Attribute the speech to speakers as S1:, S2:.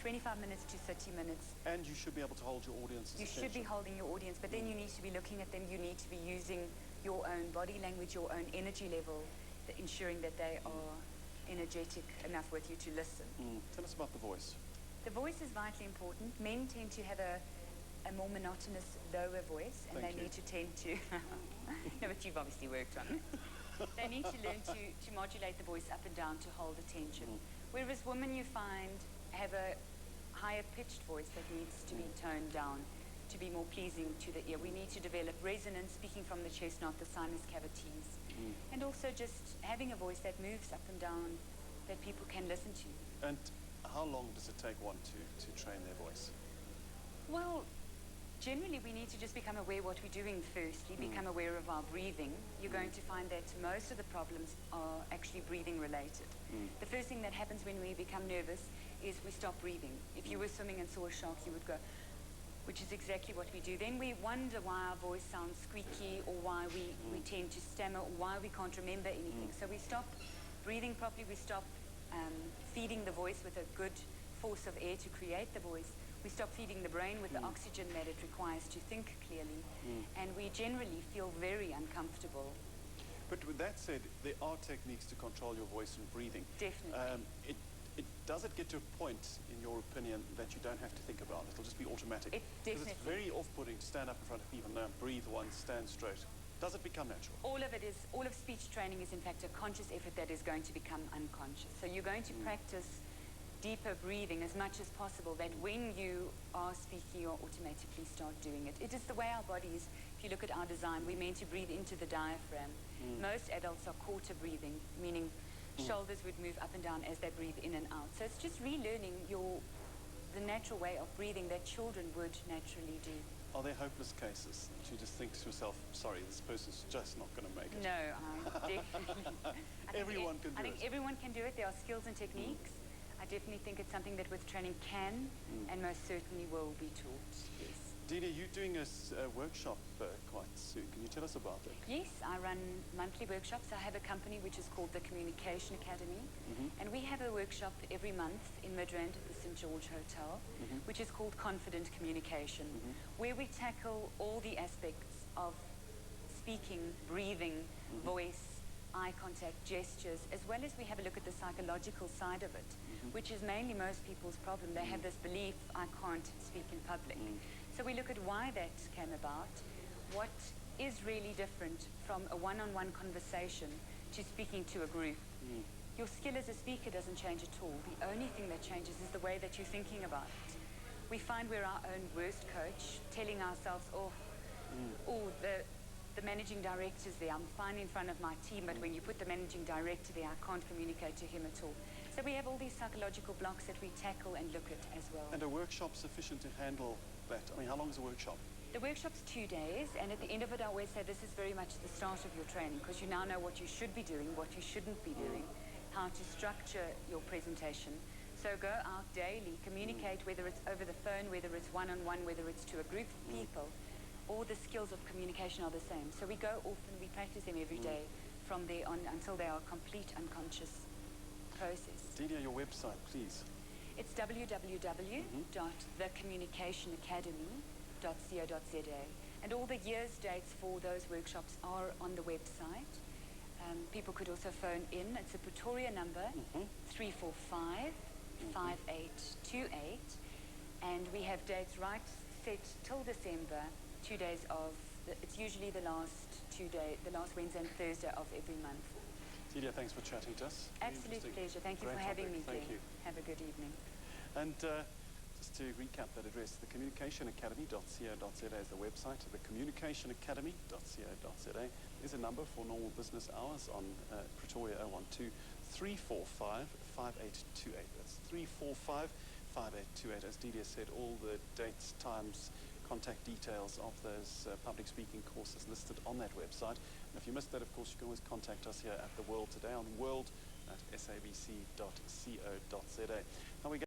S1: 25 minutes to 30 minutes.
S2: And you should be able to hold your audience's attention.
S1: You should be holding your audience, but then you need to be looking at them. You need to be using your own body language, your own energy level, ensuring that they are energetic enough with you to listen.
S2: Tell us about the voice.
S1: The voice is vitally important. Men tend to have a more monotonous, lower voice, and they need to tend to... No, but you've obviously worked on it. They need to learn to modulate the voice up and down to hold attention. Whereas women, you find, have a higher pitched voice that needs to be toned down to be more pleasing to the ear. We need to develop resonance, speaking from the chest, not the sinus cavities. And also just having a voice that moves up and down that people can listen to.
S2: And how long does it take one to train their voice?
S1: Well, generally we need to just become aware what we're doing firstly, become aware of our breathing. You're going to find that most of the problems are actually breathing related. The first thing that happens when we become nervous is we stop breathing. If you were swimming and saw a shark, you would go, which is exactly what we do. Then we wonder why our voice sounds squeaky, or why we tend to stammer, or why we can't remember anything. So we stop breathing properly, we stop feeding the voice with a good force of air to create the voice. We stop feeding the brain with the oxygen that it requires to think clearly, and we generally feel very uncomfortable.
S2: But with that said, there are techniques to control your voice and breathing.
S1: Definitely.
S2: Does it get to a point, in your opinion, that you don't have to think about it? It'll just be automatic?
S1: It
S2: Because
S1: definitely.
S2: it's very off-putting to stand up in front of people now, breathe once, stand straight. Does it become natural?
S1: All of speech training is in fact a conscious effort that is going to become unconscious. So you're going to practice deeper breathing as much as possible, that when you are speaking, you'll automatically start doing it. It is the way our bodies, if you look at our design, we're meant to breathe into the diaphragm. Most adults are quarter breathing, meaning shoulders would move up and down as they breathe in and out. So it's just relearning the natural way of breathing that children would naturally do.
S2: Are there hopeless cases that you just think to yourself, sorry, this person's just not going to make it?
S1: No, I definitely...
S2: Everyone can do it.
S1: I think everyone can do it. There are skills and techniques. I definitely think it's something that with training can and most certainly will be taught, yes.
S2: Delia, you're doing a workshop quite soon. Can you tell us about that?
S1: Yes, I run monthly workshops. I have a company which is called the Communication Academy, and we have a workshop every month in Midrand at the St. George Hotel, which is called Confident Communication, where we tackle all the aspects of speaking, breathing, voice, eye contact, gestures, as well as we have a look at the psychological side of it, which is mainly most people's problem. They have this belief, I can't speak in public. So we look at why that came about, what is really different from a one-on-one conversation to speaking to a group. Your skill as a speaker doesn't change at all. The only thing that changes is the way that you're thinking about it. We find we're our own worst coach, telling ourselves, the managing director's there, I'm fine in front of my team, but when you put the managing director there, I can't communicate to him at all. So we have all these psychological blocks that we tackle and look at as well.
S2: And a workshop sufficient to handle that? I mean, how long is a workshop?
S1: The workshop's 2 days, and at the end of it, I always say this is very much the start of your training, because you now know what you should be doing, what you shouldn't be doing, how to structure your presentation. So go out daily, communicate, whether it's over the phone, whether it's one-on-one, whether it's to a group of people. All the skills of communication are the same. So we go off and we practice them every day from there on until they are a complete unconscious process.
S2: Delia, your website, please.
S1: It's www.thecommunicationacademy.co.za, and all the year's dates for those workshops are on the website. People could also phone in. It's a Pretoria number, 345-5828, and we have dates set till December. 2 days of, it's usually the last Wednesday and Thursday of every month.
S2: Delia, thanks for chatting to us.
S1: Absolute pleasure. Thank you for having me here.
S2: Thank you.
S1: Have a good evening.
S2: And just to recap that address, thecommunicationacademy.co.za is the website. Thecommunicationacademy.co.za is a number for normal business hours on Pretoria 012-345-5828. That's 345-5828. As Delia said, all the dates, times, contact details of those public speaking courses listed on that website. And if you missed that, of course, you can always contact us here at The World today on world@sabc.co.za. Now we